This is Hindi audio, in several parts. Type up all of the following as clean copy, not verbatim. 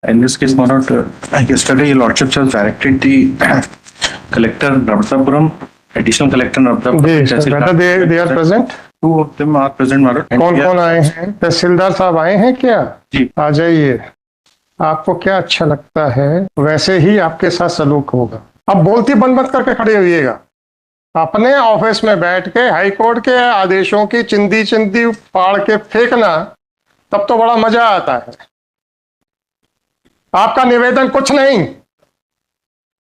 In this case, Monod, yesterday your lordship has directed the collector Navatapuram, additional collector Navatapuram. Ji whether they are present. Two of them are present, Monod. कौन कौन आए हैं? तहसीलदार साहब आए हैं क्या? जी आ जाइए। आपको क्या अच्छा लगता है वैसे ही आपके साथ सलूक होगा। अब बोलती बंद मत करके खड़े होइएगा। अपने ऑफिस में बैठ के हाई कोर्ट के आदेशों की चिंदी चिंदी फाड़ के फेंकना, तब तो बड़ा मजा आता है। आपका निवेदन कुछ नहीं,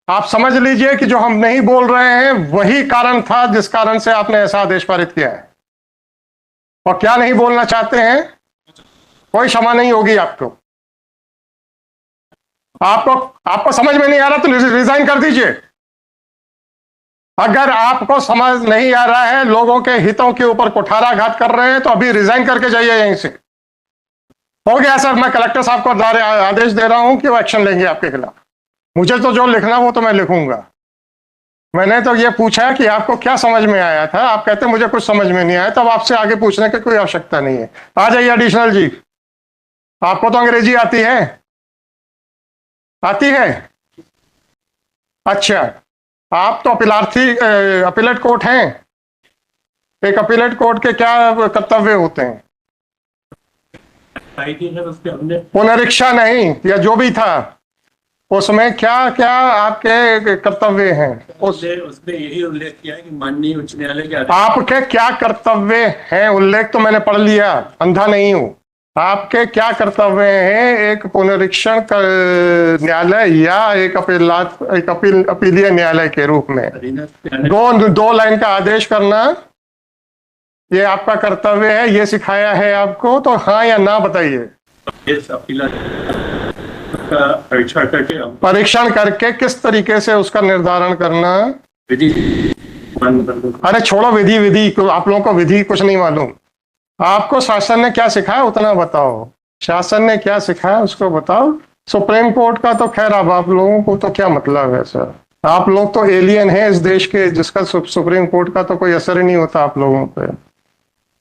आप समझ लीजिए कि जो हम नहीं बोल रहे हैं वही कारण था जिस कारण से आपने ऐसा आदेश पारित किया है। और क्या नहीं बोलना चाहते हैं, कोई क्षमा नहीं होगी आपको। आपको समझ में नहीं आ रहा तो रिजाइन कर दीजिए। अगर आपको समझ नहीं आ रहा है, लोगों के हितों के ऊपर कुठाराघात कर रहे हैं, तो अभी रिजाइन करके जाइए यहीं से। हो गया सर, मैं कलेक्टर साहब को आदेश दे रहा हूं कि वो एक्शन लेंगे आपके खिलाफ। मुझे तो जो लिखना वो तो मैं लिखूंगा। मैंने तो ये पूछा कि आपको क्या समझ में आया था, आप कहते मुझे कुछ समझ में नहीं आया, तब आपसे आगे पूछने की कोई आवश्यकता नहीं है। आ जाइए एडिशनल जी। आपको तो अंग्रेजी आती है? आती है? अच्छा, आप तो अपीलेट कोर्ट हैं। एक अपीलेट कोर्ट के क्या कर्तव्य होते हैं? पुनरीक्षा नहीं या जो भी था उसमें क्या क्या आपके कर्तव्य हैं? उसने यही उल्लेख किया है कि माननीय उच्च न्यायालय के आपके क्या कर्तव्य हैं? उल्लेख तो मैंने पढ़ लिया, अंधा नहीं हूं। आपके क्या कर्तव्य हैं एक पुनरीक्षण न्यायालय या एक अपीलीय न्यायालय के रूप में? दो लाइन का आदेश करना ये आपका कर्तव्य है, ये सिखाया है आपको, तो हाँ या ना बताइए। परीक्षण करके किस तरीके से उसका निर्धारण करना? अरे छोड़ो विधि, आप लोगों को विधि कुछ नहीं मालूम। आपको शासन ने क्या सिखाया उतना बताओ। शासन ने क्या सिखाया उसको बताओ। सुप्रीम कोर्ट का तो खैर अब आप लोगों को तो क्या मतलब है सर, आप लोग तो एलियन हैं इस देश के, जिसका सुप्रीम कोर्ट का तो कोई असर ही नहीं होता आप लोगों पे।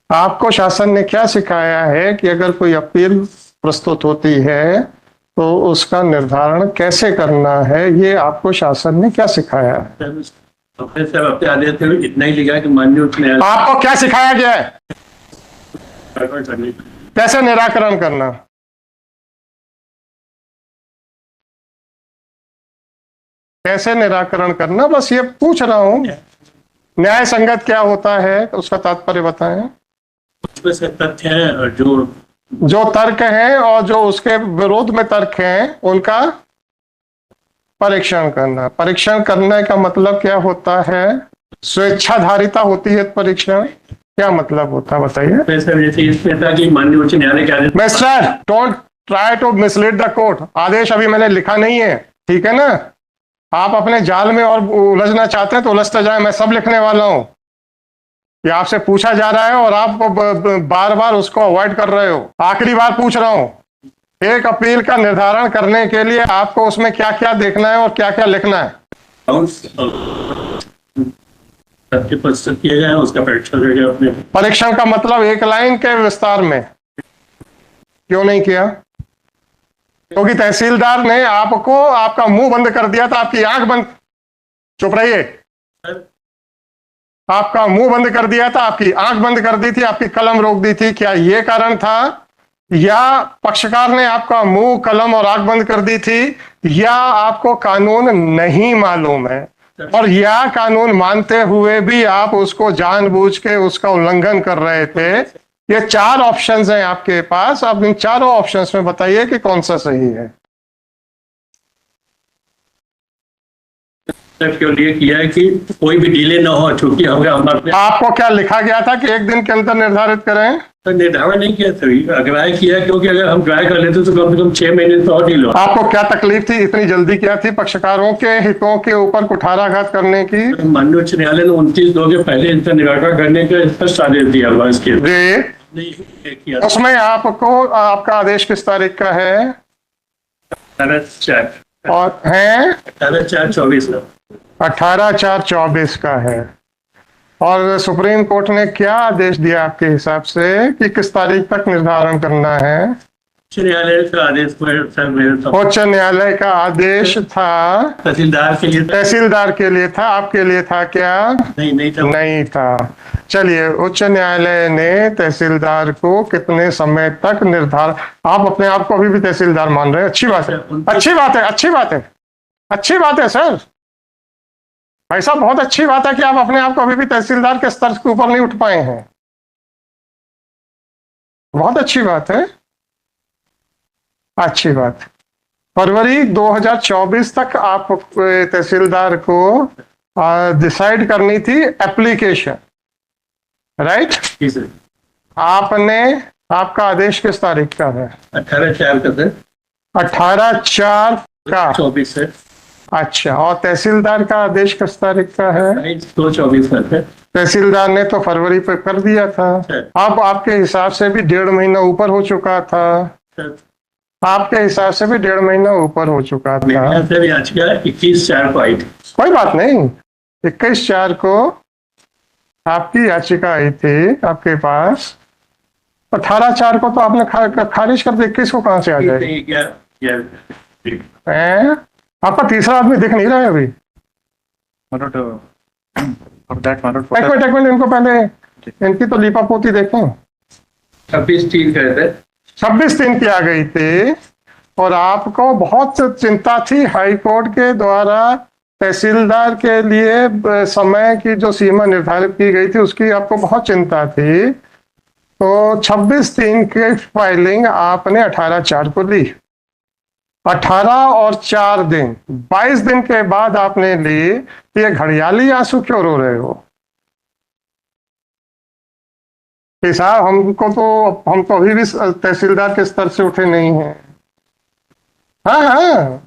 आपको शासन ने क्या सिखाया है कि अगर कोई अपील प्रस्तुत होती है तो उसका निर्धारण कैसे करना है, ये आपको शासन ने क्या सिखाया है? इतना ही लिखा कि माननीय उच्च न्यायालय। आपको क्या सिखाया गया है? कैसे निराकरण करना? कैसे निराकरण करना, बस ये पूछ रहा हूं। न्याय संगत क्या होता है उसका तात्पर्य बताएं। तथ्य है जो तर्क हैं और जो उसके विरोध में तर्क हैं उनका परीक्षण करना। परीक्षण करने का मतलब क्या होता है? स्वेच्छाधारिता होती है परीक्षण, क्या मतलब होता है बताइए। Mister don't try to mislead the court. आदेश अभी मैंने लिखा नहीं है, ठीक है ना? आप अपने जाल में और उलझना चाहते हैं तो उलझते जाए, मैं सब लिखने वाला हूं। ये आपसे पूछा जा रहा है और आप बार बार उसको अवॉइड कर रहे हो। आखिरी बार पूछ रहा हूं, एक अपील का निर्धारण करने के लिए आपको उसमें क्या क्या देखना है और क्या क्या लिखना है? उसका परीक्षण का मतलब एक लाइन के विस्तार में क्यों नहीं किया? क्योंकि तहसीलदार ने आपको आपका मुंह बंद कर दिया था, आपकी आंख बंद, चुप रहिए, आपका मुंह बंद कर दिया था, आपकी आंख बंद कर दी थी, आपकी कलम रोक दी थी। क्या ये कारण था? या पक्षकार ने आपका मुंह, कलम और आंख बंद कर दी थी, या आपको कानून नहीं मालूम है और या कानून मानते हुए भी आप उसको जानबूझ के उसका उल्लंघन कर रहे थे? ये चार ऑप्शंस हैं आपके पास। अब इन चारों ऑप्शंस में बताइए कि कौन सा सही है। क्यों लिए किया है कि कोई भी डिले ना हो, चूंकि हमारे आपको क्या लिखा गया था कि एक दिन के अंदर निर्धारित करें? तो निर्धारण नहीं किया था, अग्राह्य किया, क्योंकि अगर हम ट्राई कर लेते तो कम से कम 6 महीने तो और डिले हो। आपको क्या तकलीफ थी, इतनी जल्दी क्या थी पक्षकारों के हितों के ऊपर कुठाराघात करने की? माननीय उच्च न्यायालय ने 29 के पहले इनका निराकरण करने का स्पष्ट आदेश दिया हुआ इसके। उसमें आपको आपका आदेश किस तारीख का है? 18/4 और है 18/4/24 18/4/24 का है। और सुप्रीम कोर्ट ने क्या आदेश दिया आपके हिसाब से कि किस तारीख तक निर्धारण करना है? उच्च न्यायालय का आदेश उच्च न्यायालय का आदेश था, तहसीलदार के लिए था? तहसीलदार के लिए था, आपके लिए था क्या? नहीं था। नहीं था। चलिए, उच्च न्यायालय ने तहसीलदार को कितने समय तक निर्धारण, आप अपने आप को अभी भी तहसीलदार मान रहे हैं, अच्छी बात है, अच्छी बात है, अच्छी बात है, अच्छी बात है सर, ऐसा बहुत अच्छी बात है कि आप अपने आप को अभी भी तहसीलदार के स्तर के ऊपर नहीं उठ पाए हैं, बहुत अच्छी बात है, अच्छी बात। फरवरी 2024 तक आप तहसीलदार को डिसाइड करनी थी एप्लीकेशन, राइट? जी सर। आपने, आपका आदेश किस तारीख का है? 18/4 का सर। 18/4 का 24 से। अच्छा, और तहसीलदार का आदेश किस तारीख का है? 2/24 का सर। तहसीलदार ने तो फरवरी पे कर दिया था, अब आपके हिसाब से भी 1.5 महीना ऊपर हो चुका था, सर आपके हिसाब से भी 1.5 महीना ऊपर हो चुका था। सर याचिका 21/4 को आई थी। कोई बात नहीं, 21/4 को आपकी याचिका आई थी आपके पास, 18/4 को तो आपने खारिज कर दी, 21 को कहां से आ जाएगी? आपका तीसरा आदमी दिख नहीं रहा है अभी। एक मिनट, इनको पहले, इनकी तो लीपा पोती देखें। 26/3 का है 26/3 की आ गई थी, और आपको बहुत चिंता थी हाई कोर्ट के द्वारा तहसीलदार के लिए समय की जो सीमा निर्धारित की गई थी उसकी आपको बहुत चिंता थी, तो 26/3 की फाइलिंग आपने 18/4 को ली, 18 और 4 दिन, 22 दिन के बाद आपने ली, तो ये घड़ियाली आंसू क्यों रो रहे हो? कि साहब हम तो अभी भी तहसीलदार के स्तर से उठे नहीं हैं। हाँ हाँ,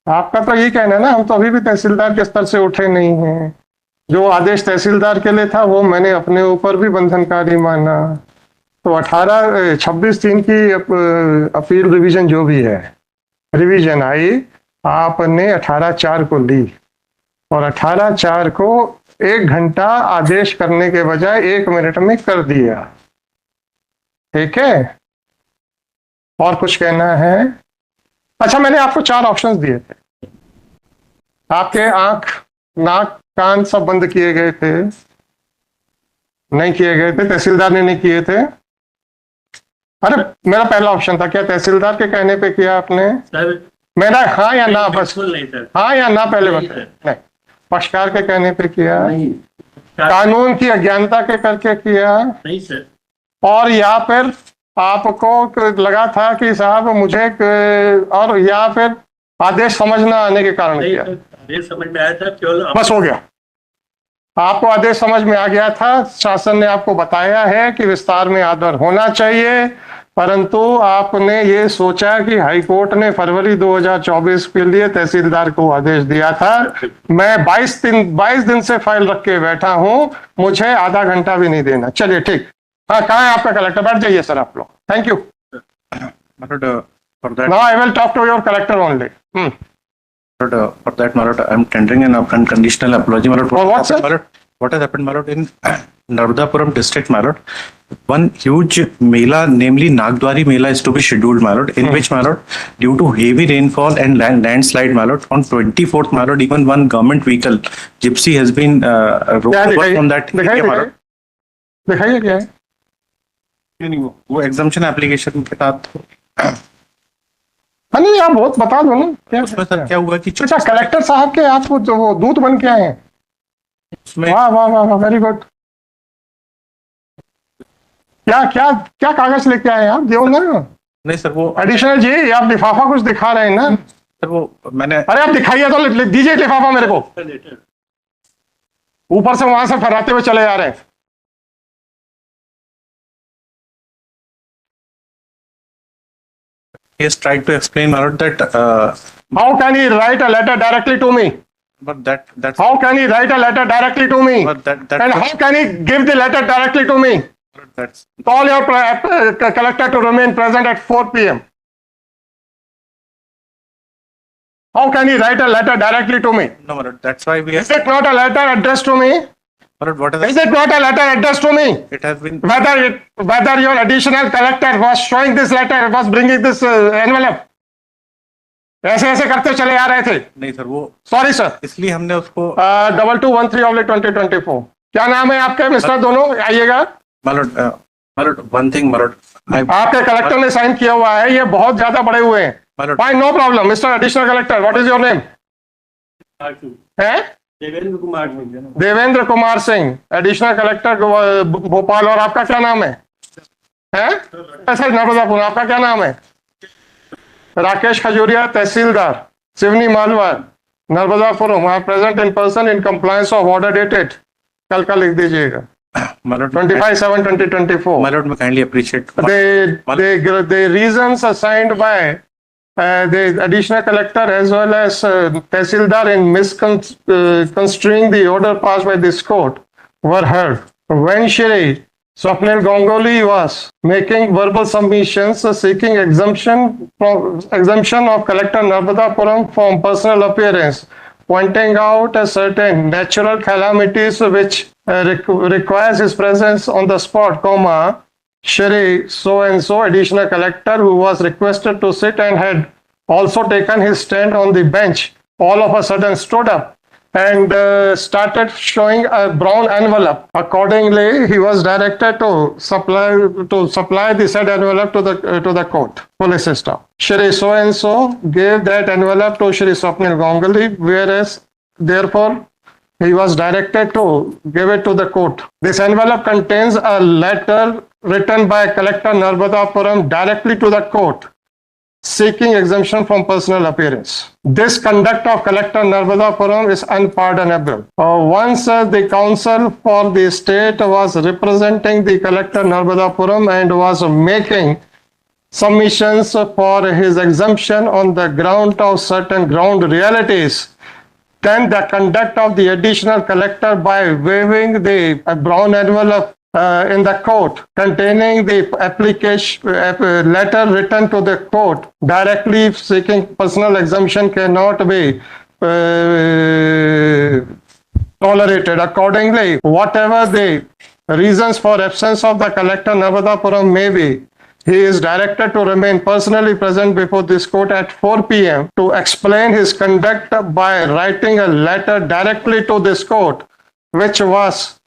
आपका तो यही कहना है ना, हम तो अभी भी तहसीलदार के स्तर से उठे नहीं हैं, जो आदेश तहसीलदार के लिए था वो मैंने अपने ऊपर भी बंधनकारी माना, तो 26/3 की अपील रिवीजन जो भी है, रिवीजन आई, आपने 18/4 को ली, और 18/4 को 1 घंटा आदेश करने के बजाय 1 मिनट में कर दिया, ठीक है? और कुछ कहना है? अच्छा, मैंने आपको 4 ऑप्शंस दिए थे, आपके आंख, नाक, कान सब बंद किए गए थे, नहीं किए गए थे, तहसीलदार ने नहीं किए थे। अरे मेरा पहला ऑप्शन था, क्या तहसीलदार के कहने पे किया आपने? सर मेरा हाँ या ना, बस नहीं सर। हाँ या ना पहले नहीं, बताओ। नहीं, पक्षकार के कहने पे किया? नहीं कानून की अज्ञानता के करके किया? नहीं सर। और या फिर आपको लगा था कि साहब मुझे और या फिर आदेश समझ ना आने के कारण नहीं किया? सर, आदेश समझ में आया था केवल। बस हो गया, आपको आदेश समझ में आ गया था, शासन ने आपको बताया है कि विस्तार में आदर होना चाहिए, परंतु आपने ये सोचा कि हाई कोर्ट ने फरवरी 2024 के लिए तहसीलदार को आदेश दिया था, मैं 22 दिन से फाइल रख के बैठा हूं, मुझे आधा घंटा भी नहीं देना। चलिए ठीक, हाँ, कहाँ है आपका कलेक्टर? बैठ जाइए सर आप लोग, thank you. Now I will talk to your collector only. For that, my lord, I'm tendering an unconditional apology, my lord. For what, sir? My lord, what has happened, my lord, in Naradapuram district, my lord? One huge Mela, namely Nagdwari Mela, is to be scheduled, my lord, in which, my lord, due to heavy rainfall and landslide, my lord, on 24th, my lord, even one government vehicle, Gypsy, has been removed from that area, my lord. दिखाइए क्या है? वो एग्जाम्पशन एप्लीकेशन के साथ हाँ नहीं, आप बहुत बता दो ना क्या उसमें सर क्या हुआ कि अच्छा, कलेक्टर साहब के आप जो वो दूत बन के आए हैं, उसमें वाह वाह वाह, वेरी गुड। क्या क्या क्या कागज लेके आए आप? दो ना। नहीं सर, वो एडिशनल जी, आप लिफाफा कुछ दिखा रहे हैं ना? सर वो मैंने, अरे आप दिखाइए तो, दीजिए लिफाफा मेरे को। ऊपर से वहां से फहराते हुए चले जा रहे हैं। he has tried to explain, my lord, that How can he write a letter directly to me? but that's How can he write a letter directly to me? but that And how can he give the letter directly to me? that's Call your collector to remain present at 4 p.m. How can he write a letter directly to me? no, my lord, that's why we Is it not a letter addressed to me? Malord, what is Is it not a letter addressed to me? it has been Whether your additional collector was showing this letter, was bringing this envelope? ऐसे ऐसे करते चले आ रहे थे. नहीं सर, वो सॉरी सर. इसलिए हमने उसको 2213/2024. क्या नाम है आपके मिस्टर? दोनों आइएगा. Malord, one thing, Malord, आपके कलेक्टर ने साइन किया हुआ है, ये बहुत ज्यादा बड़े हुए हैं. Malord, fine, no problem. Mister additional collector, what is your name? है देवेंद्र कुमार सिंह। Devendra Kumar Singh, additional collector Bhopal. और आपका क्या नाम है? सर नर्मदापुर. आपका क्या नाम है? राकेश खजूरिया, तहसीलदार, सिवनी मालवा, नर्मदापुरम. आप present in person in compliance of order dated. कल का लिख दीजिएगा. Malord, 25/7/2024. Malord, I kindly appreciate. The reasons assigned by the additional collector as well as Tehsildar in misconstruing the order passed by this court were heard. When Shri Swapnil Ganguly was making verbal submissions seeking exemption of Collector Narmadapuram from personal appearance, pointing out a certain natural calamities which requires his presence on the spot, Shri so-and-so additional collector who was requested to sit and had also taken his stand on the bench, all of a sudden stood up and started showing a brown envelope. Accordingly, he was directed to supply the said envelope to the court. Police staff. Shri so-and-so gave that envelope to Shri Swapnil Ganguly, whereas therefore he was directed to give it to the court. This envelope contains a letter written by Collector Narmadapuram directly to the court, seeking exemption from personal appearance. This conduct of Collector Narmadapuram is unpardonable. Once the counsel for the state was representing the Collector Narmadapuram and was making submissions for his exemption on the ground of certain ground realities, then the conduct of the additional collector by waving the brown envelope in the court containing the application letter written to the court directly seeking personal exemption cannot be tolerated. Accordingly, whatever the reasons for absence of the collector Narmadapuram may be, he is directed to remain personally present before this court at 4 p.m. to explain his conduct by writing a letter directly to this court, which was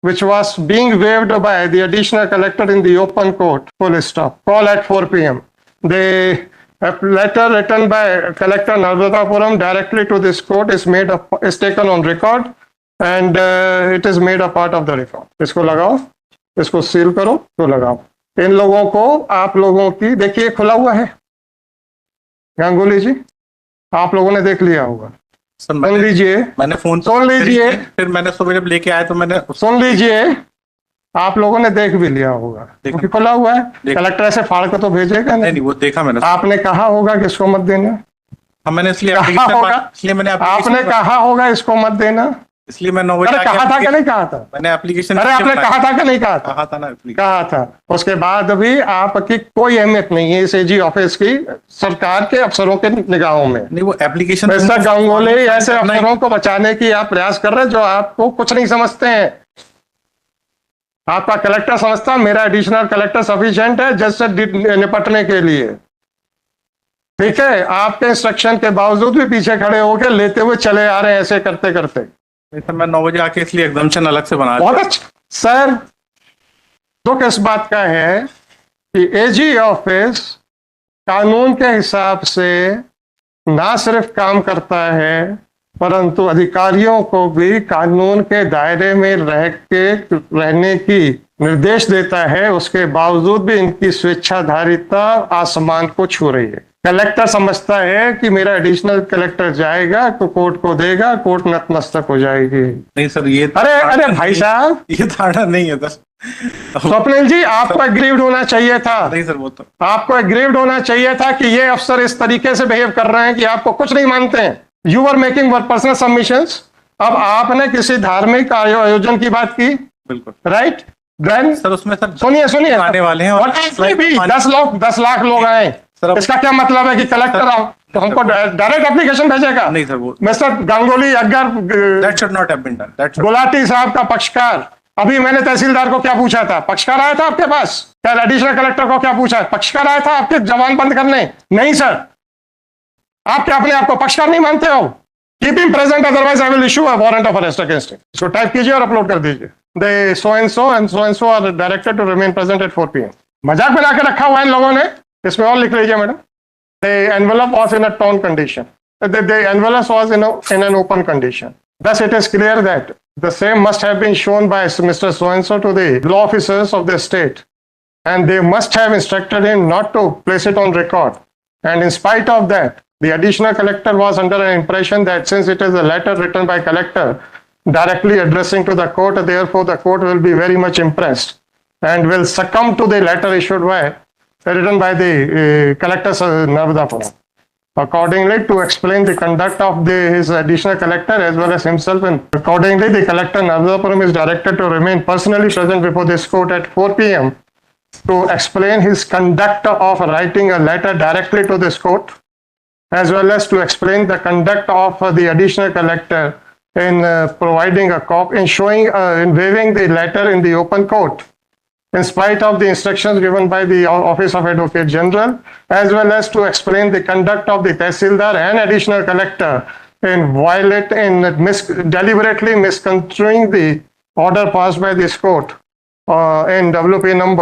which was being waived by the additional collector in the open court. Full stop. Call at 4 p.m. The letter written by Collector Narmadapuram directly to this court is taken on record and it is made a part of the record. इसको लगाओ, इसको सील करो, तो लगाओ. इन लोगों को आप लोगों की देखिए खुला हुआ है. गांगुली जी, आप लोगों ने देख लिया होगा. सुन लीजिए. मैंने फोन सुन लीजिए. फिर मैंने सुबह जब लेके आया तो मैंने सुन लीजिए. आप लोगों ने देख भी लिया होगा क्योंकि खुला हुआ है. कलेक्टर से फाड़ कर तो भेजेगा नहीं. वो देखा मैंने. आपने कहा होगा कि इसको मत देना. मैंने इसलिए आपने कहा होगा इसको मत देना. इसलिए मैं 9 बजे कहा था कि नहीं कहा था? मैंने एप्लीकेशन. अरे आपने कहा था कि नहीं कहा था? कहा था ना. कहा था. उसके बाद भी आपकी कोई अहमियत नहीं है इस एजी ऑफिस की सरकार के अफसरों के निगाहों में. नहीं, वो एप्लीकेशन मिस्टर गांगुली ऐसे अफसरों को बचाने की आप प्रयास कर रहे हैं जो आपको कुछ नहीं समझते हैं. आपका कलेक्टर समझता है मेरा एडिशनल कलेक्टर सफिशिएंट है जज से निपटने के लिए. ठीक है, आपके इंस्ट्रक्शन के बावजूद भी पीछे खड़े होकर लेते हुए चले आ रहे हैं ऐसे करते करते. सर मैं 9 बजे आके इसलिए एग्जाम्पशन अलग से बना. बहुत अच्छा सर. दुख इस बात का है कि एजी ऑफिस कानून के हिसाब से ना सिर्फ काम करता है परंतु अधिकारियों को भी कानून के दायरे में रहने की निर्देश देता है. उसके बावजूद भी इनकी स्वेच्छाधारिता आसमान को छू रही है. कलेक्टर समझता है कि मेरा एडिशनल कलेक्टर जाएगा तो कोर्ट को देगा, कोर्ट नतमस्तक हो जाएगी. नहीं सर ये अरे भाई साहब ये धारणा नहीं है सर. स्वप्निल जी आपको एग्रीव्ड होना चाहिए था. नहीं सर वो तो आपको एग्रीव्ड होना चाहिए था कि ये अफसर इस तरीके से बिहेव कर रहे हैं कि आपको कुछ नहीं मानते हैं. You are making personal submissions. अब आपने किसी धार्मिक आयोजन की बात की. बिल्कुल राइट. देन सर उसमें सर सुनिए आने वाले हैं 10 लाख लोग आए. सर, अब- इसका क्या मतलब है कि कलेक्टर हमको डायरेक्ट एप्लीकेशन भेजेगा? नहीं सर, वो मिस्टर गांगुली अगर that should not have been done. That should. Gulati साहब का पक्षकार, अभी मैंने तहसीलदार को क्या पूछा था? पक्षकार आया था आपके पास? क्या एडिशनल कलेक्टर को क्या पूछा? पक्षकार आया था आपके जवान बंद करने? नहीं सर, आप क्या अपने आप को पक्षकार नहीं मानते हो? Keep him present, otherwise I will issue a warrant of arrest against him. इसको टाइप कीजिए और अपलोड कर दीजिए। They so and so are directed to remain present at 4 PM। मजाक बना के रखा हुआ है इन लोगों ने, इसमें और लिख लीजिए madam. The envelope was in a torn condition. The envelope was in an open condition. Thus, it is clear that the same must have been shown by Mr. So-and-so to the law officers of the state, and they must have instructed him not to place it on record. And in spite of that, the additional collector was under an impression that since it is a letter written by collector directly addressing to the court, therefore the court will be very much impressed and will succumb to the letter issued by written by the collector Narvadapuram. Accordingly, to explain the conduct of his additional collector as well as himself, and accordingly, the collector Narvadapuram is directed to remain personally present before this court at 4 PM to explain his conduct of writing a letter directly to this court, as well as to explain the conduct of the additional collector in providing a copy, in showing, in waiving the letter in the open court, in spite of the instructions given by the Office of Advocate General, as well as to explain the conduct of the Tehsildar and additional collector in deliberately misconstruing the order passed by this court in WP number